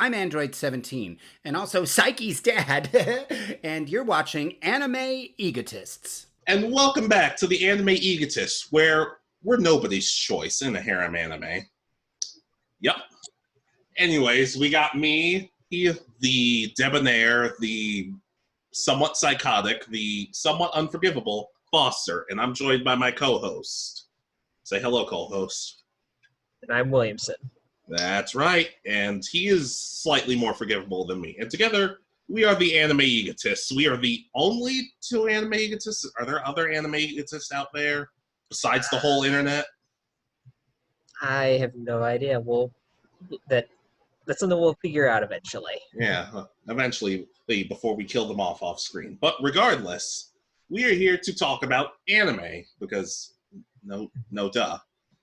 I'm Android17, and also Psyche's dad, and you're watching Anime Egotists. And welcome back to the Anime Egotists, where we're nobody's choice in a harem anime. Yep. Anyways, we got me, the debonair, the somewhat psychotic, the somewhat unforgivable Foster, and I'm joined by my co-host. Say hello, co-host. And I'm Williamson. That's right, and he is slightly more forgivable than me. And together, we are the Anime Egotists. We are the only two Anime Egotists. Are there other Anime Egotists out there besides the whole internet? I have no idea. That's something we'll figure out eventually. Yeah, eventually, before we kill them off screen. But regardless, we are here to talk about anime, because no duh.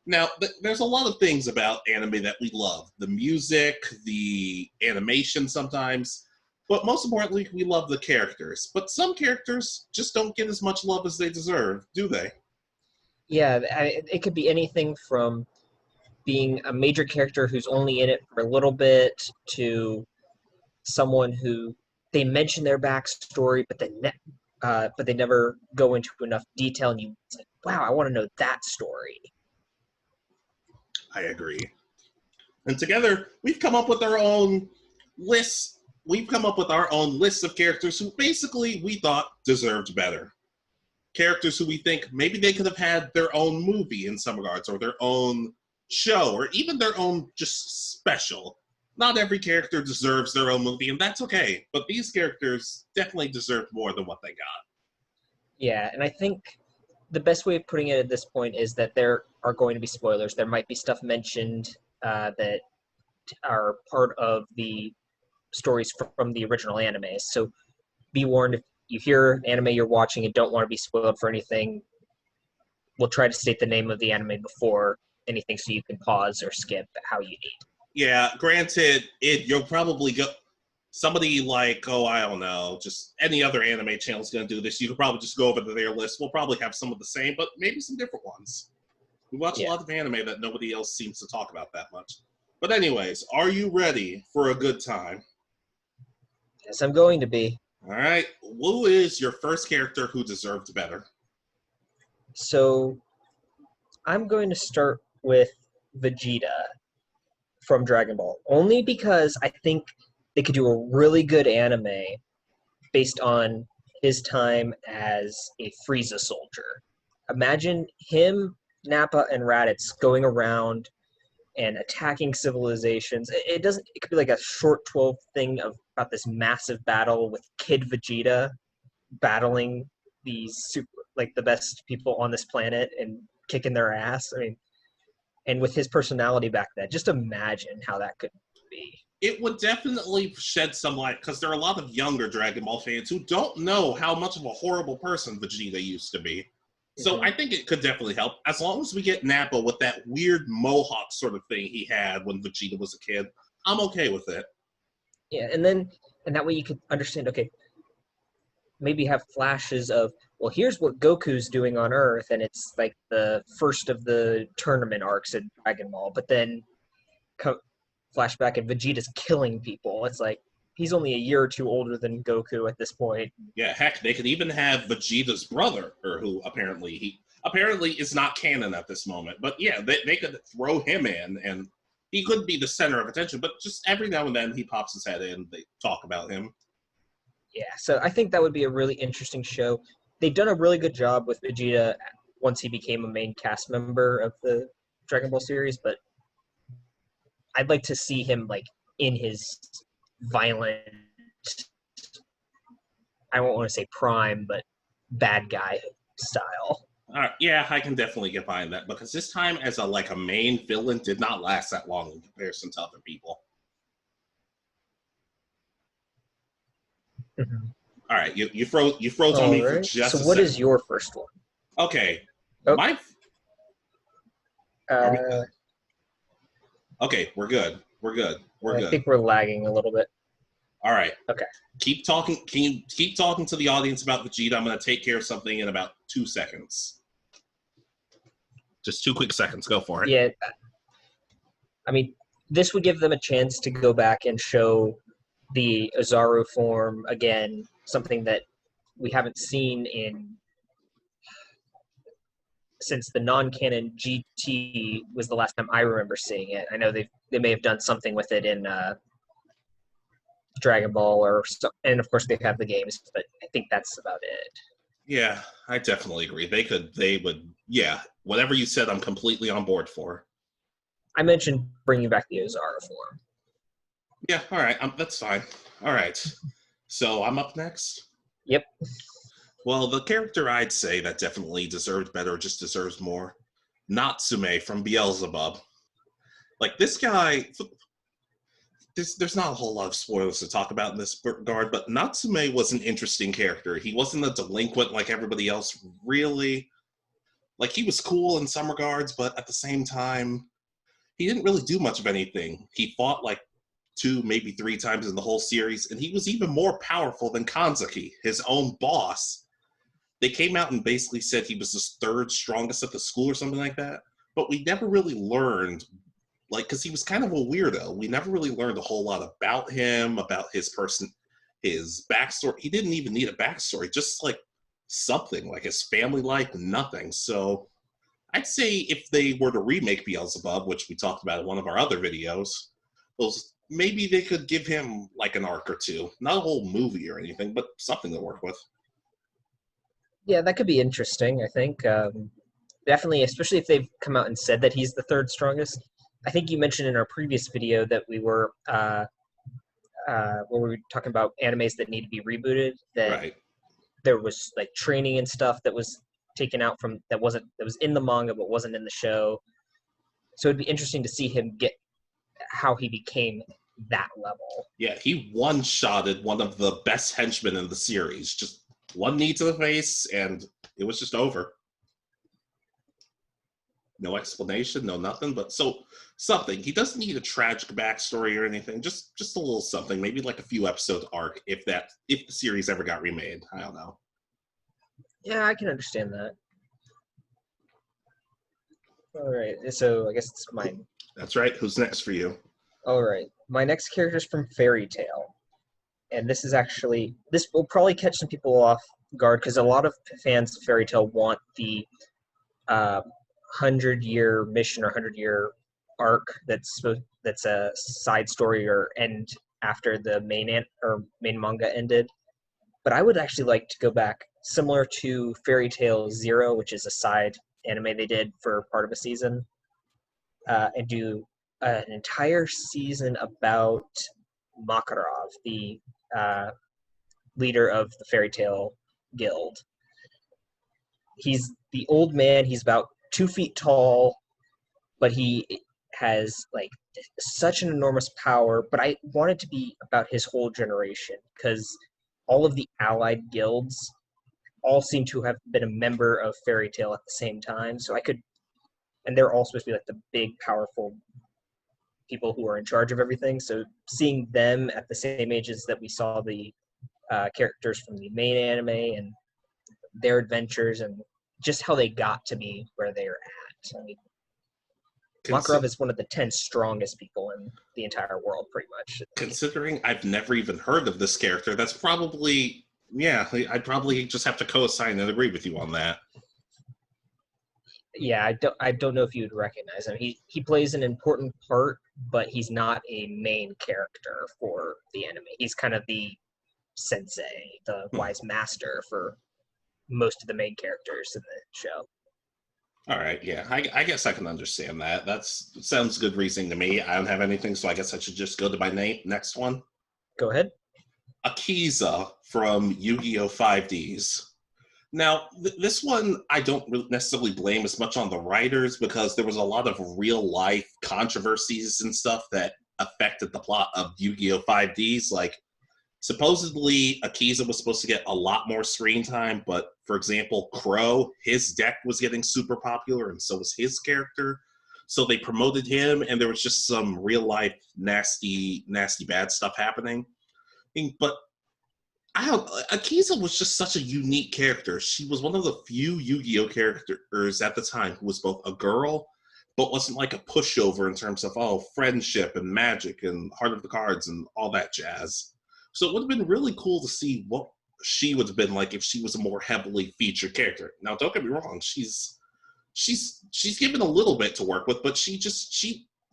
Now, there's a lot of things about anime that we love. The music, the animation sometimes, but most importantly, we love the characters. But some characters just don't get as much love as they deserve, do they? Yeah, it could be anything from being a major character who's only in it for a little bit to someone who they mention their backstory, but they never go into enough detail, and you say, wow, I want to know that story. I agree. And together, we've come up with our own list. We've come up with our own list of characters who basically we thought deserved better. Characters who we think maybe they could have had their own movie in some regards, or their own show, or even their own just special. Not every character deserves their own movie, and that's okay. But these characters definitely deserved more than what they got. Yeah, and I think the best way of putting it at this point is that there are going to be spoilers. There might be stuff mentioned that are part of the stories from the original anime. So be warned, if you hear anime you're watching and don't want to be spoiled for anything, we'll try to state the name of the anime before anything so you can pause or skip how you need. Yeah, granted, you'll probably go... Somebody like, I don't know, just any other anime channel is going to do this. You could probably just go over to their list. We'll probably have some of the same, but maybe some different ones. We watch a lot of anime that nobody else seems to talk about that much. But anyways, are you ready for a good time? Yes, I'm going to be. All right. Who is your first character who deserved better? So I'm going to start with Vegeta from Dragon Ball, only because I think they could do a really good anime based on his time as a Frieza soldier. Imagine him, Nappa, and Raditz going around and attacking civilizations. It could be like a short 12 thing about this massive battle with Kid Vegeta battling these the best people on this planet and kicking their ass. I mean, and with his personality back then, just imagine how that could be. It would definitely shed some light, because there are a lot of younger Dragon Ball fans who don't know how much of a horrible person Vegeta used to be. So I think it could definitely help, as long as we get Nappa with that weird mohawk sort of thing he had when Vegeta was a kid. I'm okay with it. Yeah, and that way you could understand, okay, maybe have flashes of, well, here's what Goku's doing on Earth, and it's like the first of the tournament arcs in Dragon Ball, but then flashback and Vegeta's killing people. It's like, he's only a year or two older than Goku at this point. Yeah, heck, they could even have Vegeta's brother, or who apparently is not canon at this moment. But yeah, they could throw him in, and he could be the center of attention, but just every now and then he pops his head in, they talk about him. Yeah, so I think that would be a really interesting show. They've done a really good job with Vegeta once he became a main cast member of the Dragon Ball series, but I'd like to see him in his violent, I won't want to say prime, but bad guy style. Yeah, I can definitely get behind that, because his time as a main villain did not last that long in comparison to other people. Mm-hmm. All right, you froze on me for just a second. So what is your first one? Okay. Oh. Okay, we're good. I think we're lagging a little bit. All right. Okay. Keep talking. Can you keep talking to the audience about Vegeta? I'm going to take care of something in about 2 seconds. Just 2 quick seconds. Go for it. Yeah. I mean, this would give them a chance to go back and show the Ozaru form again, something that we haven't seen since the non-canon GT was the last time I remember seeing it. I know they may have done something with it in Dragon Ball and of course they have the games, but I think that's about it. Yeah, I definitely agree. They would, yeah, whatever you said, I'm completely on board for. I mentioned bringing back the Ozaru form. Yeah, all right, that's fine. All right, so I'm up next? Yep. Well, the character I'd say that definitely deserved better, just deserves more, Natsume from Beelzebub. Like, this guy, there's not a whole lot of spoilers to talk about in this regard, but Natsume was an interesting character. He wasn't a delinquent like everybody else, really. Like, he was cool in some regards, but at the same time, he didn't really do much of anything. He fought like 2, maybe 3 times in the whole series, and he was even more powerful than Kanzaki, his own boss. They came out and basically said he was the 3rd strongest at the school or something like that, but we never really learned, like, because he was kind of a weirdo. We never really learned a whole lot about him, about his backstory. He didn't even need a backstory, just like something, like his family life, nothing. So I'd say if they were to remake Beelzebub, which we talked about in one of our other videos, maybe they could give him like an arc or 2. Not a whole movie or anything, but something to work with. Yeah, that could be interesting, I think. Definitely, especially if they've come out and said that he's the 3rd strongest. I think you mentioned in our previous video that we were where we were talking about animes that need to be rebooted, that Right. there was like training and stuff that was taken out from that was in the manga but wasn't in the show. So it'd be interesting to see him get how he became that level. Yeah, he one-shotted one of the best henchmen in the series. Just one knee to the face, and it was just over. No explanation, no nothing, but something. He doesn't need a tragic backstory or anything. Just a little something, maybe like a few episode arc, if the series ever got remade. I don't know. Yeah, I can understand that. All right, so I guess it's mine. That's right. Who's next for you? All right, my next character is from Fairy Tail, and this will probably catch some people off guard because a lot of fans of Fairy Tail want the 100-year mission or 100-year arc that's a side story or end after the main manga ended. But I would actually like to go back, similar to Fairy Tail Zero, which is a side anime they did for part of a season, and do an entire season about Makarov, the leader of the Fairy Tail Guild. He's the old man. He's about 2 feet tall, but he has like such an enormous power. But I want it to be about his whole generation because all of the allied guilds all seem to have been a member of Fairy Tail at the same time. So and they're all supposed to be like the big, powerful people who are in charge of everything. So seeing them at the same ages that we saw the characters from the main anime and their adventures and just how they got to be where they're at. I mean, Makarov is one of the 10 strongest people in the entire world, pretty much. Considering I've never even heard of this character, that's probably, yeah, I'd probably just have to co-assign and agree with you on that. Yeah, I don't know if you would recognize him. He plays an important part, but he's not a main character for the anime. He's kind of the sensei, the wise master for most of the main characters in the show. All right, yeah, I guess I can understand that. Sounds good reasoning to me. I don't have anything, so I guess I should just go to my next one. Go ahead. Akiza from Yu-Gi-Oh! 5Ds. Now, this one I don't necessarily blame as much on the writers because there was a lot of real-life controversies and stuff that affected the plot of Yu-Gi-Oh! 5Ds. Like, supposedly, Akiza was supposed to get a lot more screen time, but, for example, Crow, his deck was getting super popular, and so was his character. So they promoted him, and there was just some real-life nasty bad stuff happening. But Akiza was just such a unique character. She was one of the few Yu-Gi-Oh! Characters at the time who was both a girl, but wasn't like a pushover in terms of friendship and magic and Heart of the Cards and all that jazz. So it would have been really cool to see what she would have been like if she was a more heavily featured character. Now, don't get me wrong, she's given a little bit to work with, but she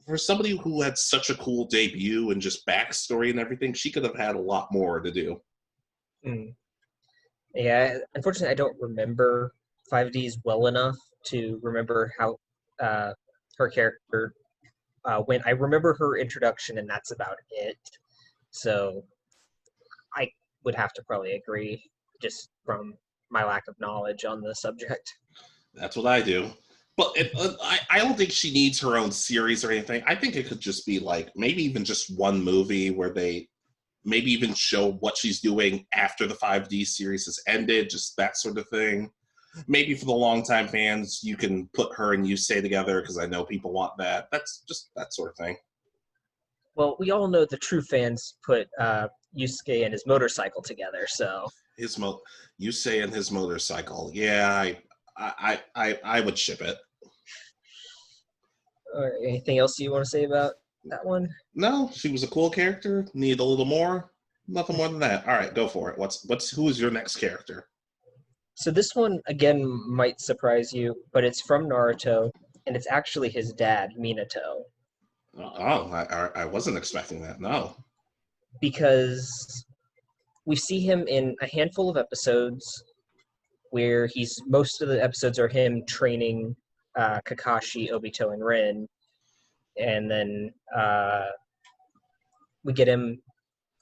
for somebody who had such a cool debut and just backstory and everything, she could have had a lot more to do. Mm. Yeah, unfortunately, I don't remember 5Ds well enough to remember how her character went. I remember her introduction, and that's about it. So I would have to probably agree, just from my lack of knowledge on the subject. That's what I do. But I don't think she needs her own series or anything. I think it could just be like maybe even just one movie where they maybe even show what she's doing after the 5D series has ended, just that sort of thing. Maybe for the longtime fans, you can put her and Yusei together because I know people want that. That's just that sort of thing. Well, we all know the true fans put Yusuke and his motorcycle together, so Yusei and his motorcycle. Yeah, I would ship it. Anything else you want to say about that one? No, she was a cool character. Need a little more. Nothing more than that. All right, go for it. Who is your next character? So this one again might surprise you, but it's from Naruto, and it's actually his dad, Minato. Oh, I wasn't expecting that. No, because we see him in a handful of episodes where most of the episodes are him training Kakashi, Obito, and Rin, and then we get him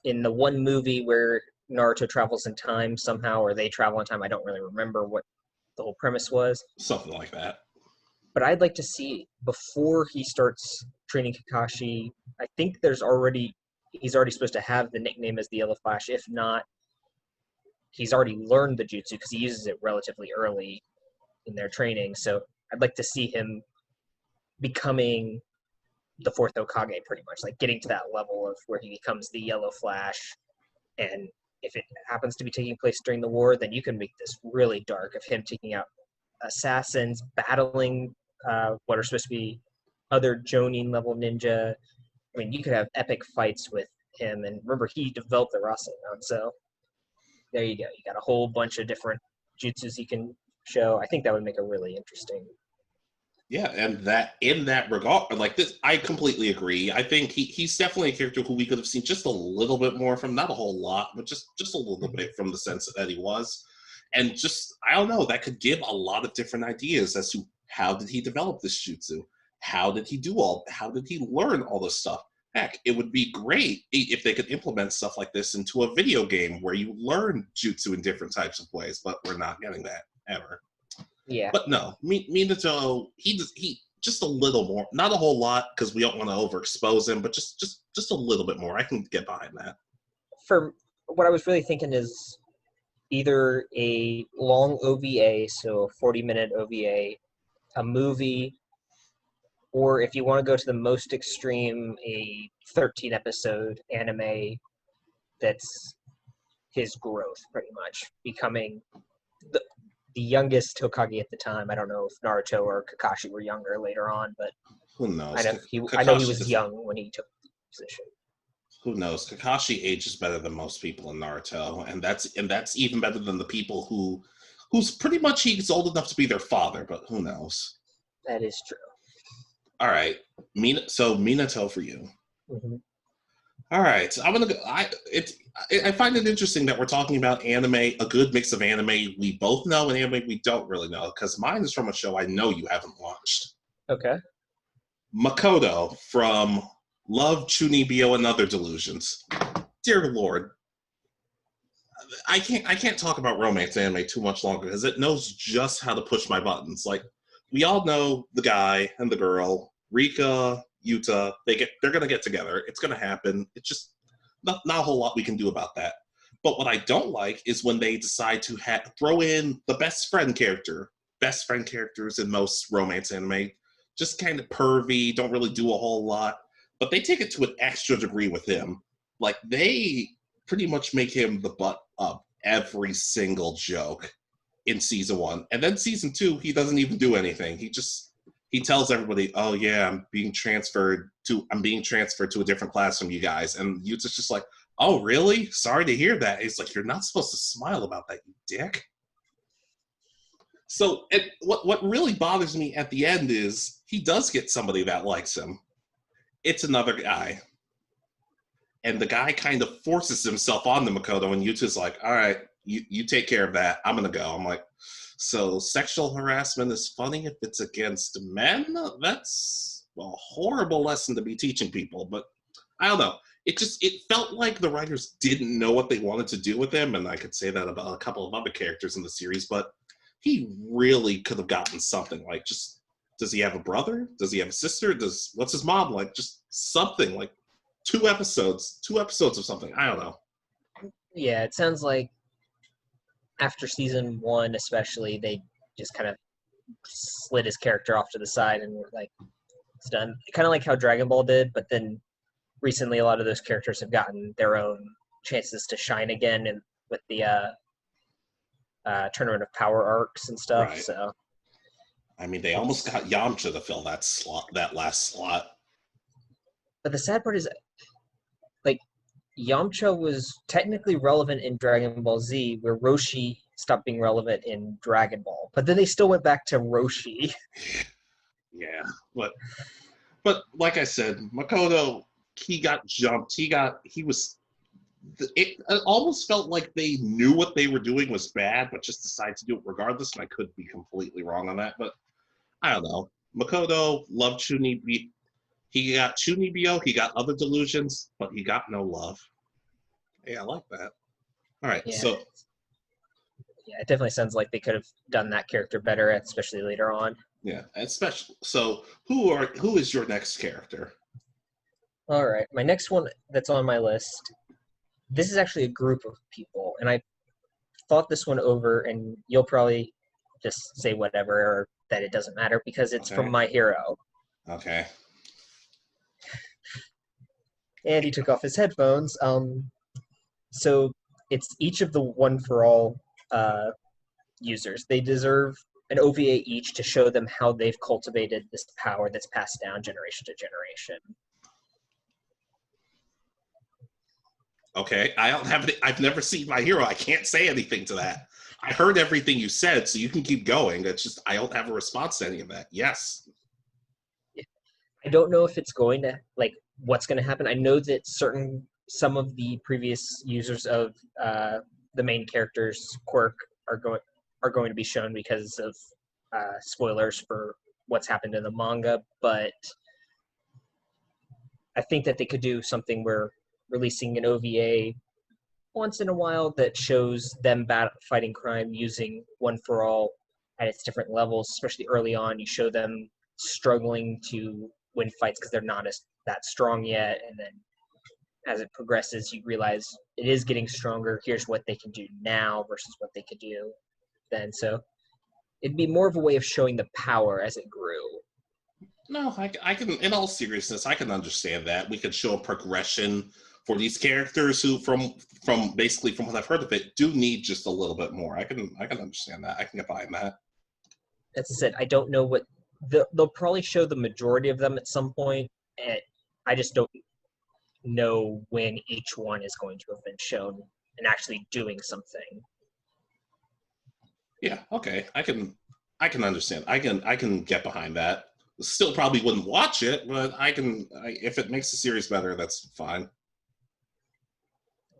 in the one movie where Naruto travels in time somehow, or they travel in time. I don't really remember what the whole premise was. Something like that. But I'd like to see, before he starts training Kakashi, I think he's already supposed to have the nickname as the Yellow Flash. If not, he's already learned the jutsu because he uses it relatively early in their training. So I'd like to see him becoming the fourth Hokage, pretty much, like getting to that level of where he becomes the Yellow Flash. And if it happens to be taking place during the war, then you can make this really dark of him taking out assassins, battling what are supposed to be other Jonin level ninja. I mean, you could have epic fights with him. And remember, he developed the Rasengan, so there you go. You got a whole bunch of different jutsus he can show. I think that would make a really interesting. Yeah, and that in that regard, like this, I completely agree. I think he's definitely a character who we could have seen just a little bit more from, not a whole lot, but just a little bit from the sense that he was. And just, I don't know, that could give a lot of different ideas as to how did he develop this jutsu? How did he learn all this stuff? Heck, it would be great if they could implement stuff like this into a video game where you learn jutsu in different types of ways, but we're not getting that ever. Yeah. But no, Minato, he just a little more, not a whole lot, because we don't want to overexpose him, but just a little bit more. I can get behind that. For what I was really thinking is either a long OVA, so a 40-minute OVA, a movie, or if you want to go to the most extreme, a 13-episode anime that's his growth, pretty much, becoming the youngest Hokage at the time. I don't know if Naruto or Kakashi were younger later on, but who knows? I know he was young when he took the position. Who knows? Kakashi ages better than most people in Naruto, and that's even better than the people who's pretty much he's old enough to be their father, but who knows? That is true. All right, Minato for you. Mm-hmm. All right, I'm gonna go. I find it interesting that we're talking about anime, a good mix of anime we both know and anime we don't really know, because mine is from a show I know you haven't watched. Okay. Makoto from Love, Chunibyo, and Other Delusions. Dear Lord, I can't talk about romance anime too much longer because it knows just how to push my buttons. Like, we all know the guy and the girl, Rika, Yuta, they're gonna get together. It's gonna happen. It's just not a whole lot we can do about that. But what I don't like is when they decide to throw in the best friend character. Best friend characters in most romance anime, just kind of pervy, don't really do a whole lot. But they take it to an extra degree with him. Like, they pretty much make him the butt of every single joke in season 1. And then season 2, he doesn't even do anything. he tells everybody, "Oh yeah, I'm being transferred to a different class from you guys," and Yuta's just like, "Oh really? Sorry to hear that." He's like, "You're not supposed to smile about that, you dick." So what really bothers me at the end is he does get somebody that likes him. It's another guy. And the guy kind of forces himself on the Makoto, and Yuta's like, "All right, you take care of that. I'm going to go." I'm like, so sexual harassment is funny if it's against men? That's a horrible lesson to be teaching people. But I don't know. It felt like the writers didn't know what they wanted to do with him, and I could say that about a couple of other characters in the series, but he really could have gotten something like, just, does he have a brother? Does he have a sister? What's his mom like? Just something like two episodes of something. I don't know. Yeah, it sounds like after season 1, especially, they just kind of slid his character off to the side and were like, it's done. Kind of like how Dragon Ball did, but then recently a lot of those characters have gotten their own chances to shine again, and with the Tournament of Power arcs and stuff. Right. So, I mean, they almost got Yamcha to fill that last slot. but the sad part is, like, Yamcha was technically relevant in Dragon Ball Z, where Roshi stopped being relevant in Dragon Ball. But then they still went back to Roshi. Yeah, but like I said, Makoto, he got jumped. It almost felt like they knew what they were doing was bad, but just decided to do it regardless. And I could be completely wrong on that, but I don't know. Makoto loved Chunibyo. He got Chunibyo. He got other delusions, but he got no love. Yeah, I like that. All right, Yeah. so Yeah, it definitely sounds like they could have done that character better, especially later on. yeah, especially so. Who is your next character? All right, my next one that's on my list. This is actually a group of people, and I thought this one over, and you'll probably just say whatever, or that it doesn't matter, because it's from My Hero. Okay. And he took off his headphones. So it's each of the One for All users. They deserve an OVA each to show them how they've cultivated this power that's passed down generation to generation. Okay, I don't have it. I've never seen My Hero. I can't say anything to that. I heard everything you said, so you can keep going. It's just I don't have a response to any of that. Yes. I don't know if it's going to, like, what's going to happen. I know that some of the previous users of the main character's quirk are going to be shown because of spoilers for what's happened in the manga, but I think that they could do something where releasing an OVA once in a while that shows them fighting crime using One for All at its different levels, especially early on. You show them struggling to win fights because they're not that strong yet, and then as it progresses, you realize it is getting stronger. Here's what they can do now versus what they could do then. So it'd be more of a way of showing the power as it grew. No, I can. In all seriousness, I can understand that. We could show a progression for these characters who, from basically from what I've heard of it, do need just a little bit more. I can understand that. I can get behind that. As I said, I don't know what they'll probably show the majority of them at some point. And I just don't know when each one is going to have been shown and actually doing something. Yeah. Okay. I can understand. I can get behind that. Still probably wouldn't watch it, but if it makes the series better, that's fine.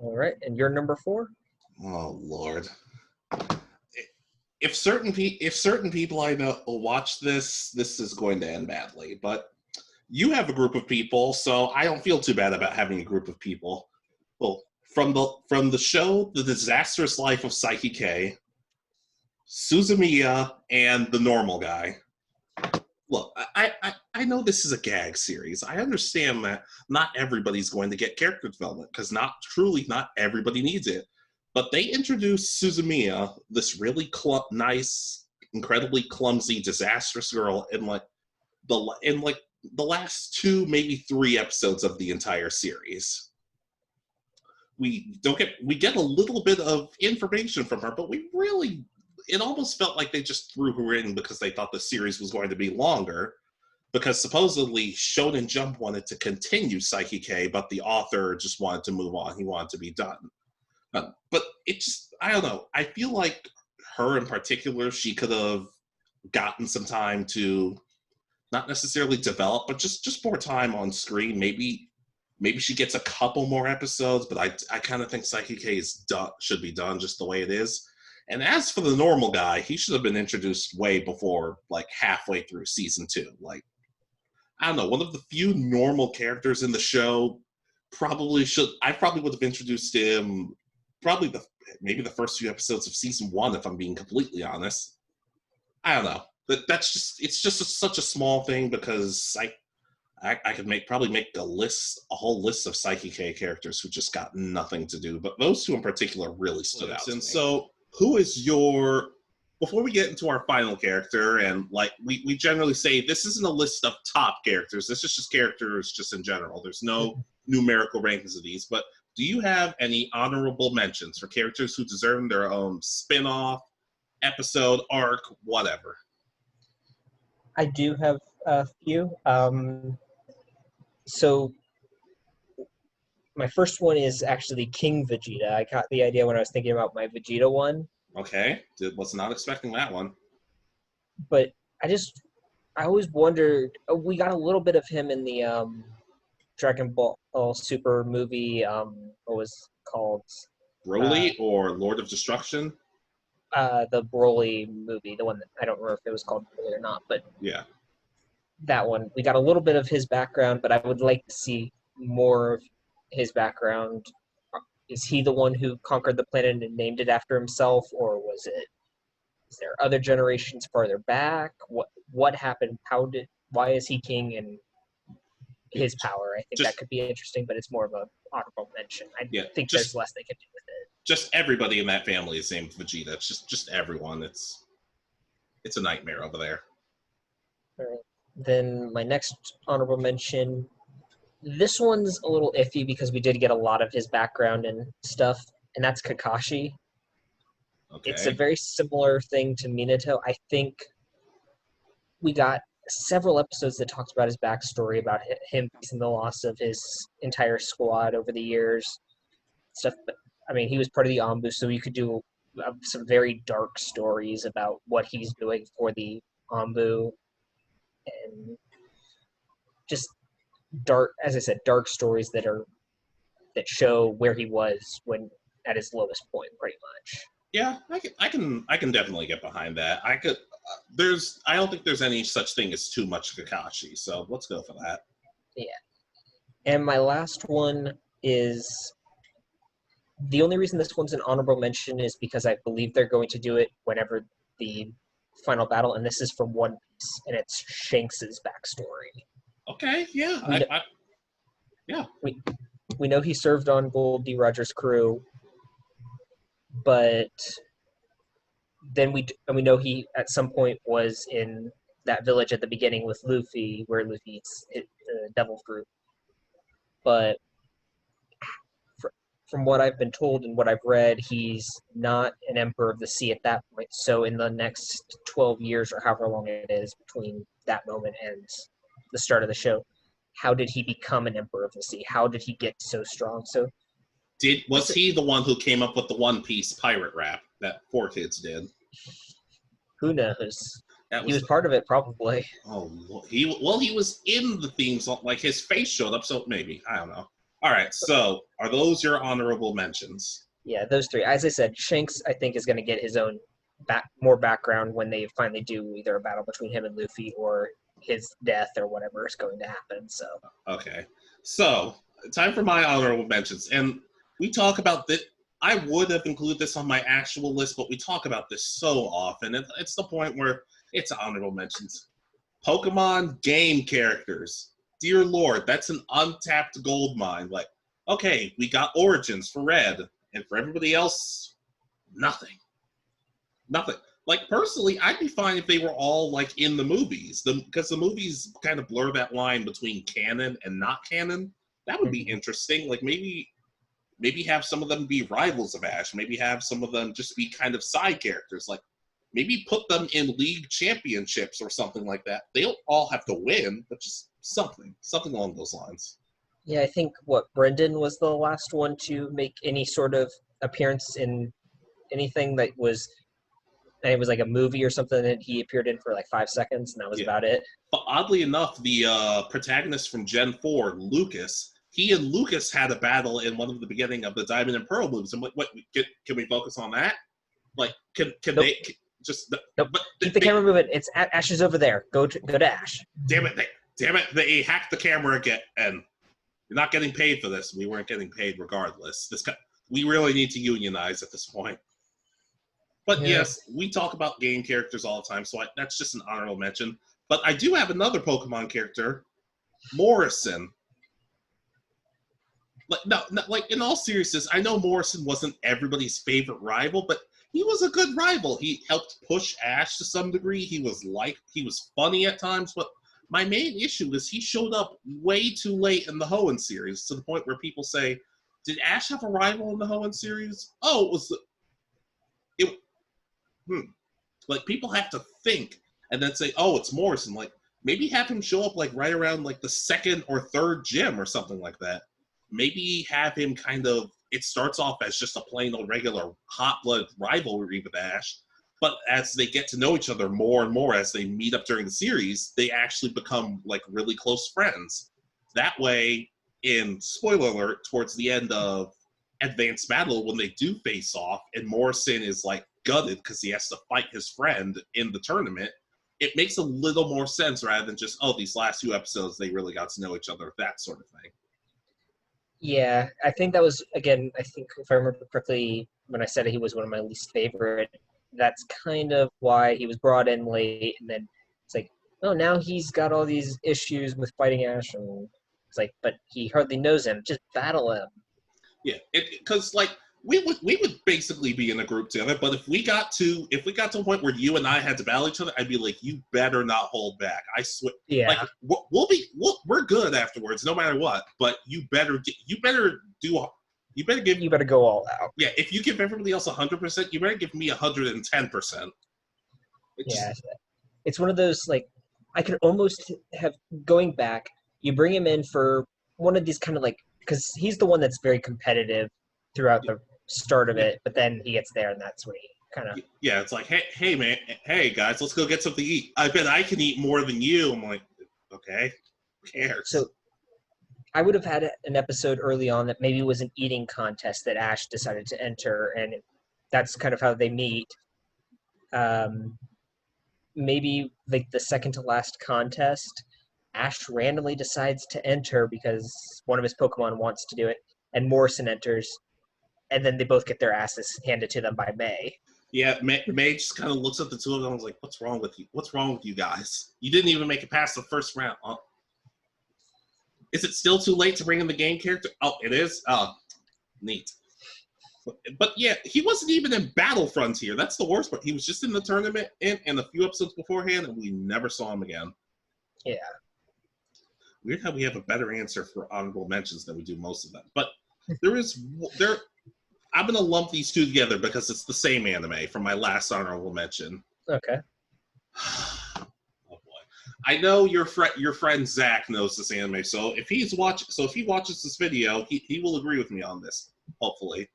All right, and you're number 4? Oh Lord. If certain people I know will watch this is going to end badly. But you have a group of people, so I don't feel too bad about having a group of people. Well, from the show The Disastrous Life of Psyche K, Suzumiya, and the normal guy. Look, I know this is a gag series. I understand that not everybody's going to get character development because not everybody needs it. But they introduced Suzumiya, this really nice, incredibly clumsy, disastrous girl, in the last 2, maybe 3 episodes of the entire series. We get a little bit of information from her, but it almost felt like they just threw her in because they thought the series was going to be longer. because supposedly Shonen Jump wanted to continue Psyche K, but the author just wanted to move on. He wanted to be done. But it just, I don't know. I feel like her in particular, she could have gotten some time to not necessarily develop, but just more time on screen. Maybe she gets a couple more episodes, but I kind of think Psyche K is done, should be done just the way it is. And as for the normal guy, he should have been introduced way before, like halfway through season 2. Like, I don't know, one of the few normal characters in the show I probably would have introduced him probably maybe the first few episodes of season 1, if I'm being completely honest. I don't know. But it's just such a small thing, because I could probably make a whole list of Psyche K characters who just got nothing to do. But those two in particular really stood out. And so, who is before we get into our final character, and like we generally say, this isn't a list of top characters. This is just characters just in general. There's no numerical rankings of these. But do you have any honorable mentions for characters who deserve their own spin-off, episode, arc, whatever? I do have a few. So my first one is actually King Vegeta. I got the idea when I was thinking about my Vegeta one. Okay, was not expecting that one. But I always wondered, we got a little bit of him in the Dragon Ball Super movie, what was it called? Broly or Lord of Destruction? The Broly movie, the one that I don't remember if it was called Broly or not, but yeah, that one. We got a little bit of his background, but I would like to see more of his background. Is he the one who conquered the planet and named it after himself, or is there other generations farther back? What happened? Why is he king, and his power? I think that could be interesting, but it's more of a honorable mention. I think there's less they could do with it. Just everybody in that family is named Vegeta. It's just everyone. It's a nightmare over there. All right. Then my next honorable mention. This one's a little iffy because we did get a lot of his background and stuff, and that's Kakashi. Okay. It's a very similar thing to Minato. I think we got several episodes that talked about his backstory, about him facing the loss of his entire squad over the years, stuff. But I mean, he was part of the Anbu, so you could do some very dark stories about what he's doing for the Anbu, and just dark, as I said, dark stories that show where he was when at his lowest point, pretty much. Yeah, I can definitely get behind that. I don't think there's any such thing as too much Kakashi, so let's go for that. Yeah. And my last one is, the only reason this one's an honorable mention is because I believe they're going to do it whenever the final battle, and this is from One Piece, and it's Shanks's backstory. Okay, yeah. We know he served on Gold D. Rogers' crew, but then we know he at some point was in that village at the beginning with Luffy, where Luffy's the Devil Fruit. But from what I've been told and what I've read, he's not an Emperor of the Sea at that point. So in the next 12 years, or however long it is between that moment and the start of the show, how did he become an Emperor of the Sea? How did he get so strong? So was he the one who came up with the One Piece pirate rap that 4Kids did? Who knows? He was part of it, probably. Oh, he was in the theme song. Like, his face showed up, so maybe. I don't know. All right, so are those your honorable mentions? Yeah, those three. As I said, Shanks, I think, is going to get his own more background when they finally do either a battle between him and Luffy or his death or whatever is going to happen. So okay, so time for my honorable mentions, and we talk about this. I would have included this on my actual list, but we talk about this so often. It's the point where it's honorable mentions. Pokemon game characters. Dear Lord, that's an untapped gold mine. Like, okay, we got Origins for Red, and for everybody else, nothing. Nothing. Like, personally, I'd be fine if they were all, like, in the movies. Because the movies kind of blur that line between canon and not canon. That would be interesting. Like, maybe have some of them be rivals of Ash. Maybe have some of them just be kind of side characters. Like, maybe put them in league championships or something like that. They don't all have to win, but just something along those lines. Yeah, I think Brendan was the last one to make any sort of appearance in anything that was, and it was like a movie or something that he appeared in for like 5 seconds, and that was about it. But oddly enough, the protagonist from Gen 4, Lucas, he and Lucas had a battle in one of the beginning of the Diamond and Pearl movies. And what can we focus on that? Like, can Nope. they just? Nope. But Keep the camera moving. It's Ash is over there. Go to Ash. Damn it! They hacked the camera again, and you're not getting paid for this. We weren't getting paid regardless. We really need to unionize at this point. But yes, we talk about game characters all the time, so that's just an honorable mention. But I do have another Pokemon character, Morrison. Like in all seriousness, I know Morrison wasn't everybody's favorite rival, but he was a good rival. He helped push Ash to some degree. He was funny at times, but my main issue is he showed up way too late in the Hoenn series, to the point where people say, did Ash have a rival in the Hoenn series? Oh, like, people have to think and then say, oh, it's Morrison. Like, maybe have him show up like right around like the second or third gym or something like that. Maybe have him it starts off as just a plain old regular hot blood rivalry with Ash, but as they get to know each other more and more as they meet up during the series, they actually become like really close friends. That way, in spoiler alert, towards the end of Advanced Battle, when they do face off and Morrison is like gutted because he has to fight his friend in the tournament, it makes a little more sense rather than just, oh, these last 2 episodes they really got to know each other, that sort of thing. Yeah, I think that was, again, I think if I remember correctly, when I said he was one of my least favorite, that's kind of why he was brought in late, and then it's like, oh, now he's got all these issues with fighting Ash, and it's like, but he hardly knows him, just battle him. Yeah, because like we would basically be in a group together, but if we got to a point where you and I had to battle each other, I'd be like, you better not hold back. I swear. Yeah. Like we're good afterwards, no matter what. But you better go all out. Yeah, if you give everybody else 100%, you better give me 110%. Yeah, it's one of those, like, I could almost have, going back, you bring him in for one of these kind of like, because he's the one that's very competitive throughout the start of it, but then he gets there and that's when he kind of... Yeah, it's like, hey man, hey guys, let's go get something to eat. I bet I can eat more than you. I'm like, okay, who cares? So I would have had an episode early on that maybe was an eating contest that Ash decided to enter, and that's kind of how they meet. Maybe like the second to last contest, Ash randomly decides to enter because one of his Pokemon wants to do it, and Morrison enters, and then they both get their asses handed to them by May. Yeah, May just kind of looks at the two of them and was like, what's wrong with you? What's wrong with you guys? You didn't even make it past the first round. Is it still too late to bring in the game character? Oh, it is? Oh, neat. But yeah, he wasn't even in Battle Frontier. That's the worst part. He was just in the tournament and a few episodes beforehand, and we never saw him again. Yeah. Weird how we have a better answer for honorable mentions than we do most of them. But I'm going to lump these two together because it's the same anime from my last honorable mention. Okay. Oh boy. I know your friend Zach knows this anime, so if he watches this video, he will agree with me on this, hopefully.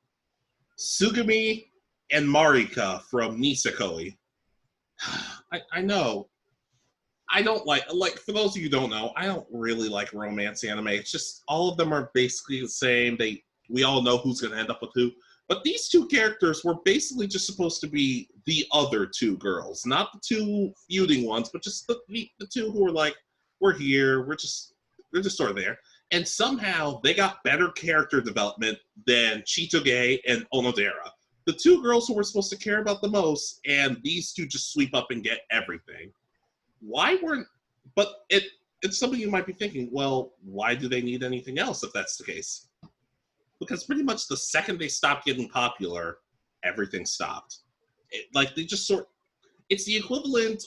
Sugumi and Marika from Nisekoi. I know. I don't like, for those of you who don't know, I don't really like romance anime. It's just, all of them are basically the same. We all know who's going to end up with who. But these two characters were basically just supposed to be the other two girls. Not the two feuding ones, but just the two who were like, we're here, we're just sort of there. And somehow they got better character development than Chitoge and Onodera. The two girls who were supposed to care about the most, and these two just sweep up and get everything. It's something you might be thinking, well, why do they need anything else if that's the case? Because pretty much the second they stopped getting popular, everything stopped. It's the equivalent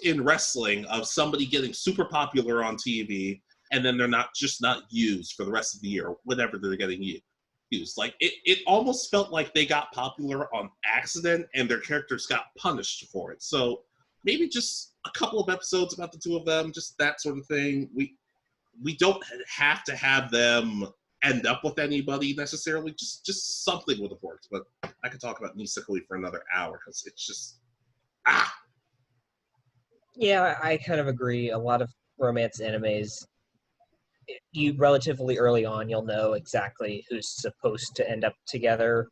in wrestling of somebody getting super popular on TV, and then they're not used for the rest of the year, whenever they're getting used. used. Like it almost felt like they got popular on accident and their characters got punished for it. So maybe just a couple of episodes about the two of them, just that sort of thing. We don't have to have them end up with anybody necessarily. Just something would have worked. But I could talk about Nisekoi for another hour because it's just Yeah, I kind of agree. A lot of romance animes, you relatively early on, you'll know exactly who's supposed to end up together.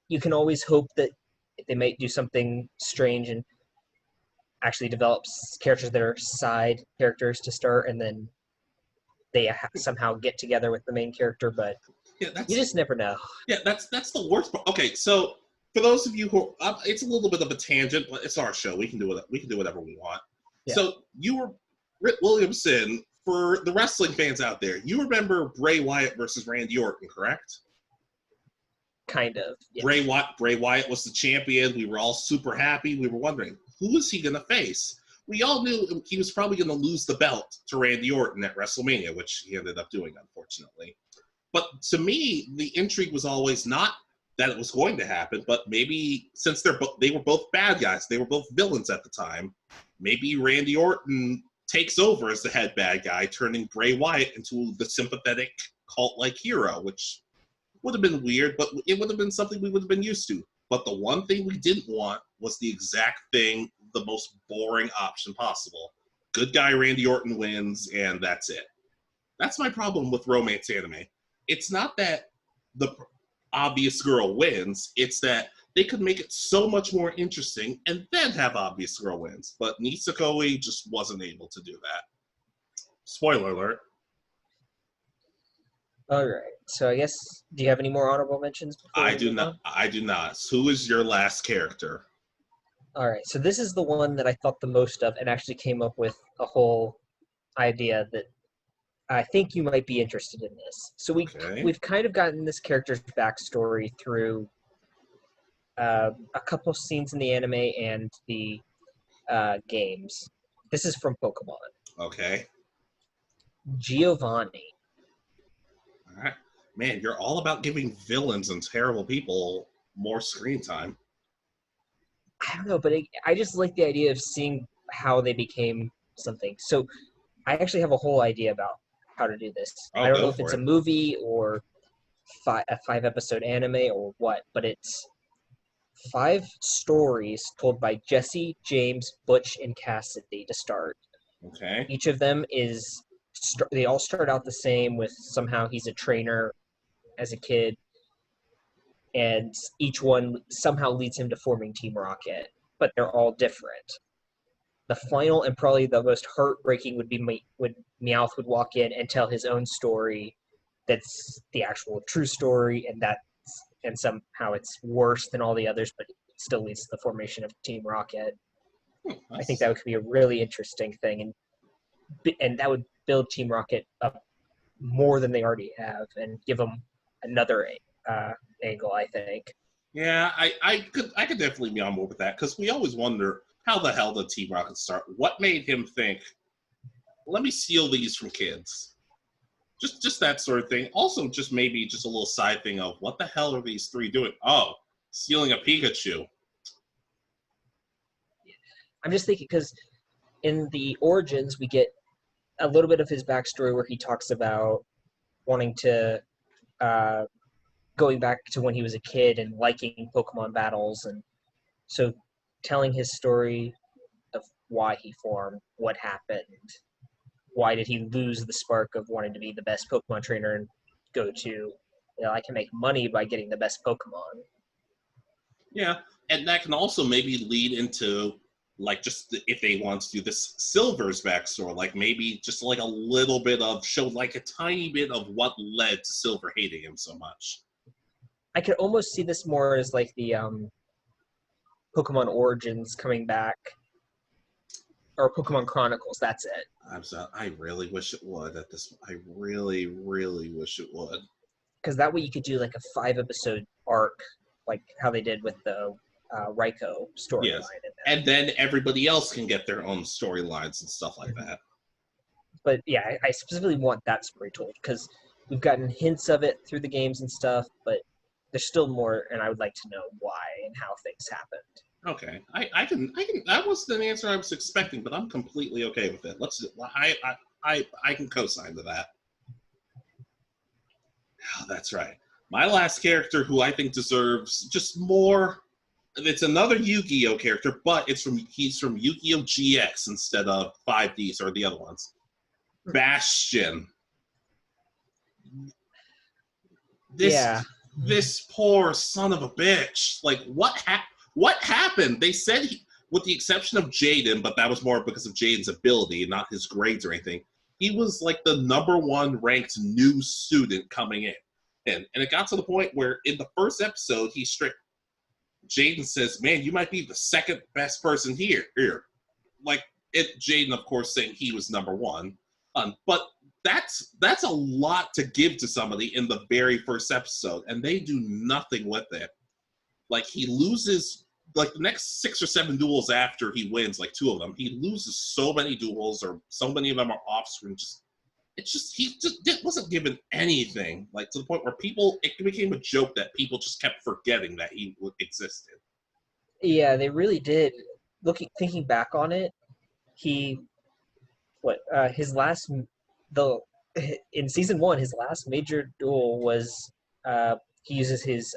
You can always hope that they might do something strange and actually develop characters that are side characters to start, and then they somehow get together with the main character. But yeah, you just never know. Yeah, that's the worst part. Okay, so for those of you who, it's a little bit of a tangent, but it's our show. We can do whatever we want. Yeah. So you were Britt Williamson. For the wrestling fans out there, you remember Bray Wyatt versus Randy Orton, correct? Kind of. Yes. Bray Wyatt was the champion. We were all super happy. We were wondering, who is he going to face? We all knew he was probably going to lose the belt to Randy Orton at WrestleMania, which he ended up doing, unfortunately. But to me, the intrigue was always not that it was going to happen, but maybe since they were both bad guys, they were both villains at the time, maybe Randy Orton takes over as the head bad guy, turning Bray Wyatt into the sympathetic cult-like hero, which would have been weird, but it would have been something we would have been used to. But the one thing we didn't want was the exact thing, the most boring option possible. Good guy Randy Orton wins, and that's it. That's my problem with romance anime. It's not that the obvious girl wins, it's that they could make it so much more interesting and then have obvious girl wins. But Nisekoi just wasn't able to do that. Spoiler alert. All right. So I guess, do you have any more honorable mentions? I do not. Who is your last character? All right. So this is the one that I thought the most of and actually came up with a whole idea that I think you might be interested in this. So we've kind of gotten this character's backstory through a couple scenes in the anime and the games. This is from Pokemon. Okay. Giovanni. All right. Man, you're all about giving villains and terrible people more screen time. I don't know, but I just like the idea of seeing how they became something. So I actually have a whole idea about how to do this. I don't know if it's a movie or a 5-episode anime or what, but it's 5 stories told by Jesse, James, Butch, and Cassidy to start. Okay. Each of them they all start out the same with somehow he's a trainer as a kid, and each one somehow leads him to forming Team Rocket, but they're all different. The final and probably the most heartbreaking would be when Meowth would walk in and tell his own story that's the actual true story, and somehow it's worse than all the others, but it still leads to the formation of Team Rocket. I think that would be a really interesting thing, and that would build Team Rocket up more than they already have and give them another angle, I think. Yeah, I could definitely be on board with that, because we always wonder, how the hell did Team Rocket start? What made him think, let me steal these from kids? Just that sort of thing. Also, maybe a little side thing of, what the hell are these 3 doing? Oh, stealing a Pikachu. I'm just thinking, because in the Origins, we get a little bit of his backstory where he talks about wanting to, going back to when he was a kid and liking Pokemon battles, and so telling his story of why he formed, what happened, why did he lose the spark of wanting to be the best Pokemon trainer and go to, I can make money by getting the best Pokemon. Yeah, and that can also maybe lead into, like, just if they want to do this, Silver's backstory, like maybe just like a little bit of, show like a tiny bit of what led to Silver hating him so much. I could almost see this more as like the Pokemon Origins coming back, or Pokemon Chronicles. That's it. I really wish it would. I really, really wish it would. Because that way you could do like a 5-episode arc, like how they did with the Raikou storyline. Yes. And then everybody else can get their own storylines and stuff like that. But yeah, I specifically want that story told, because We've gotten hints of it through the games and stuff, but there's still more, and I would like to know why and how things happened. Okay, I can. That wasn't an answer I was expecting, but I'm completely okay with it. I can co-sign to that. Oh, that's right. My last character, who I think deserves just more. It's another Yu-Gi-Oh character, but he's from Yu-Gi-Oh GX instead of 5Ds or the other ones. Bastion. Yeah. This poor son of a bitch. Like, what happened? They said, with the exception of Jaden, but that was more because of Jaden's ability, not his grades or anything, he was like the #1 ranked new student coming in. And it got to the point where in the first episode, Jaden says, man, you might be the second best person here. Like, Jaden, of course, saying he was #1. But that's a lot to give to somebody in the very first episode, and they do nothing with it. Like, he loses, like, the next 6 or 7 duels after he wins, like 2 of them, he loses so many duels, or so many of them are off screen. He wasn't given anything, like, to the point where it became a joke that people just kept forgetting that he existed. Yeah, they really did. Thinking back on it, in season 1, his last major duel was he uses his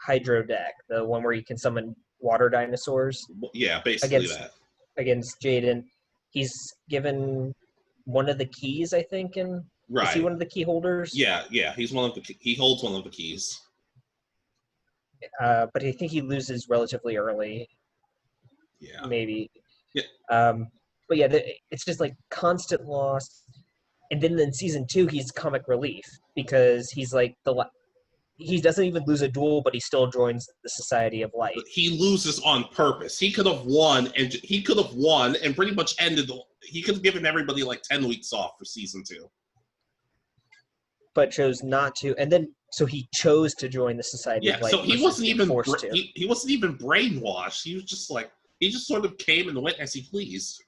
Hydro deck, the one where you can summon water dinosaurs. Yeah, basically that. Against Jaden. He's given one of the keys, I think, and right. Is he one of the key holders? Yeah, he holds one of the keys. But I think he loses relatively early. Yeah. Maybe. Yeah. But yeah, it's just like constant loss. And then in season 2, he's comic relief because he's like he doesn't even lose a duel, but he still joins the Society of Light. He loses on purpose. He could have won and pretty much ended. He could have given everybody like 10 weeks off for season 2, but chose not to. And then so he chose to join the Society of Light. So he wasn't even forced to. He wasn't even brainwashed. He was just like he just sort of came and went as he pleased.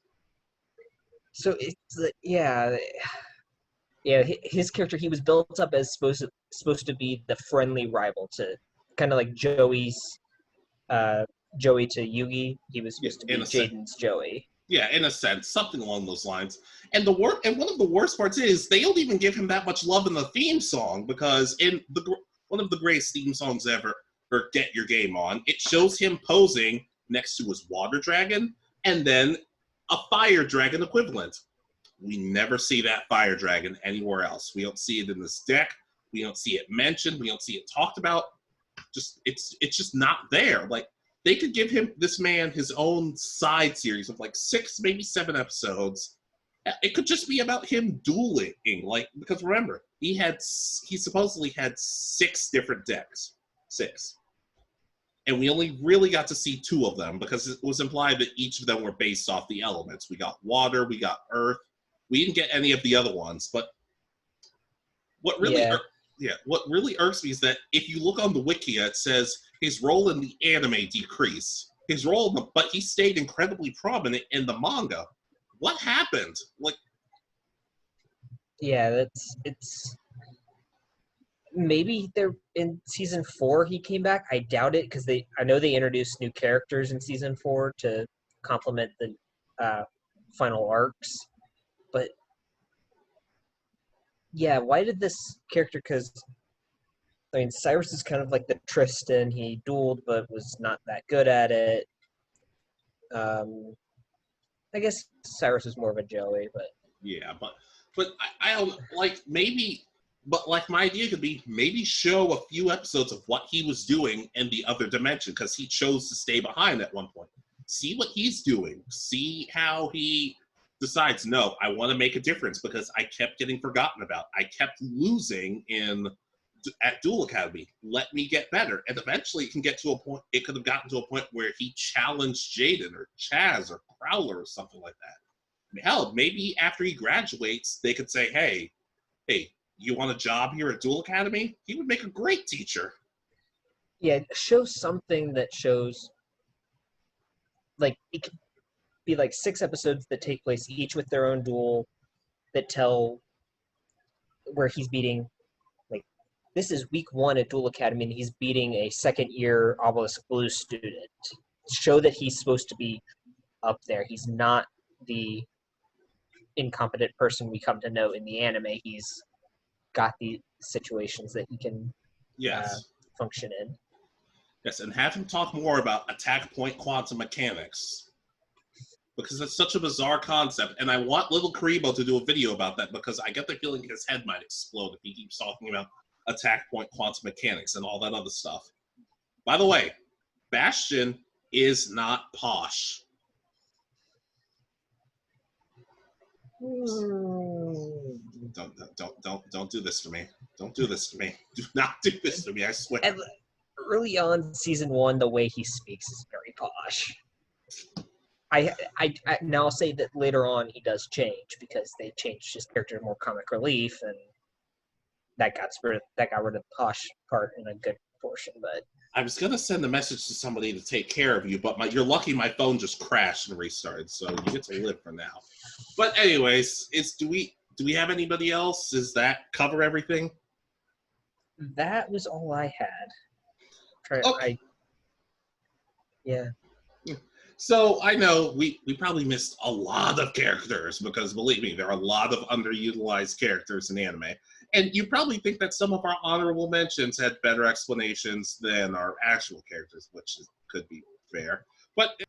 So it's his character, he was built up as supposed to be the friendly rival to kind of like Joey to Yugi. He was supposed to be Jaden's Joey. Yeah, in a sense, something along those lines. And one of the worst parts is they don't even give him that much love in the theme song, because in one of the greatest theme songs ever, or Get Your Game On, it shows him posing next to his water dragon and then a fire dragon equivalent. We never see that fire dragon anywhere else. We don't see it in this deck. We don't see it mentioned. We don't see it talked about. It's just not there. Like, they could give this man his own side series of like 6, maybe 7 episodes. It could just be about him dueling. Like, because remember, he supposedly had 6 different decks. 6. And we only really got to see 2 of them because it was implied that each of them were based off the elements. We got water, we got earth. We didn't get any of the other ones, but what really irks me is that if you look on the wiki, it says his role in the anime decreased. But he stayed incredibly prominent in the manga. What happened? Like, yeah, it's maybe they're in season 4 he came back. I doubt it because I know they introduced new characters in season 4 to complement the final arcs. But yeah, why did this character? Because I mean, Cyrus is kind of like the Tristan. He dueled, but was not that good at it. I guess Cyrus is more of a Joey, but yeah, but I don't like maybe. But like, my idea could be maybe show a few episodes of what he was doing in the other dimension, because he chose to stay behind at one point. See what he's doing. See how he decides, no, I want to make a difference because I kept getting forgotten about. I kept losing at Duel Academy. Let me get better. And eventually it could have gotten to a point where he challenged Jaden or Chaz or Crowler or something like that. Hell, maybe after he graduates, they could say, hey, you want a job here at Duel Academy? He would make a great teacher. Yeah, show something that shows, like, it could be like 6 episodes that take place each with their own duel, that tell where he's beating, like, this is week 1 at Duel Academy, and he's beating a second-year Obelisk Blue student. Show that he's supposed to be up there. He's not the incompetent person we come to know in the anime. He's got the situations that he can function in. Yes, and have him talk more about attack point quantum mechanics. Because it's such a bizarre concept, and I want Little Karibo to do a video about that, because I get the feeling his head might explode if he keeps talking about attack point quantum mechanics and all that other stuff. By the way, Bastion is not posh. Don't do this to me. Don't do this to me. Do not do this to me, I swear. And early on season 1, the way he speaks is very posh. Now I'll say that later on he does change, because they changed his character to more comic relief, and that got rid of the posh part in a good portion. But I was gonna send a message to somebody to take care of you, but you're lucky my phone just crashed and restarted, so you get to live for now. But anyways, do we have anybody else? Does that cover everything? that was all I had. Okay. Yeah. So I know we probably missed a lot of characters, because believe me, there are a lot of underutilized characters in anime. And you probably think that some of our honorable mentions had better explanations than our actual characters, which could be fair. But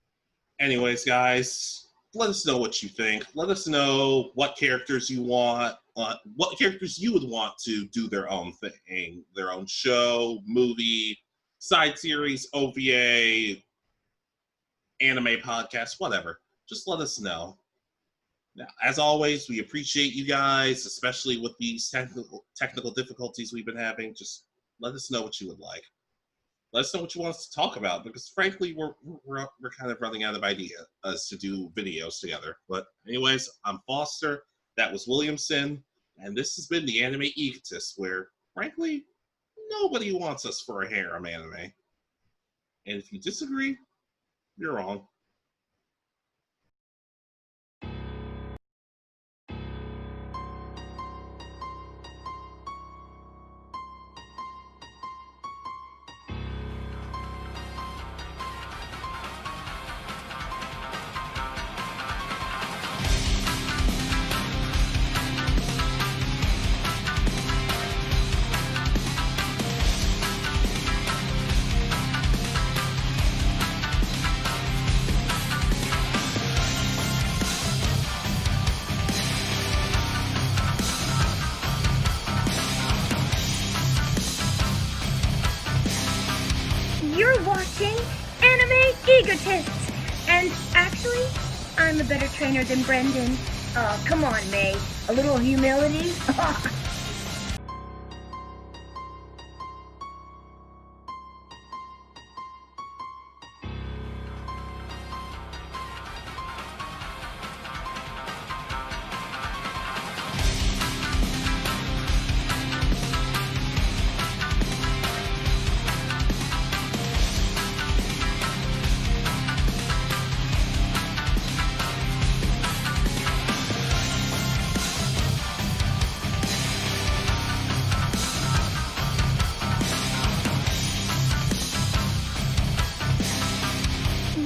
anyways, guys, let us know what you think. Let us know what characters you want, what characters you would want to do their own thing, their own show, movie, side series, OVA, anime podcast, whatever. Just let us know. Now, as always, we appreciate you guys, especially with these technical difficulties we've been having. Just let us know what you would like. Let us know what you want us to talk about, because frankly, we're kind of running out of ideas to do videos together. But anyways, I'm Foster. That was Williamson, and this has been the Anime Egotists, where frankly, nobody wants us for a harem anime. And if you disagree, you're wrong. You're watching Anime Egotists! And actually, I'm a better trainer than Brendan. Oh, come on, May. A little humility?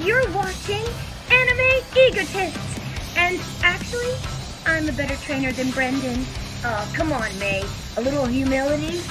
You're watching Anime Egotists! And actually, I'm a better trainer than Brendan. Oh, come on, May. A little humility?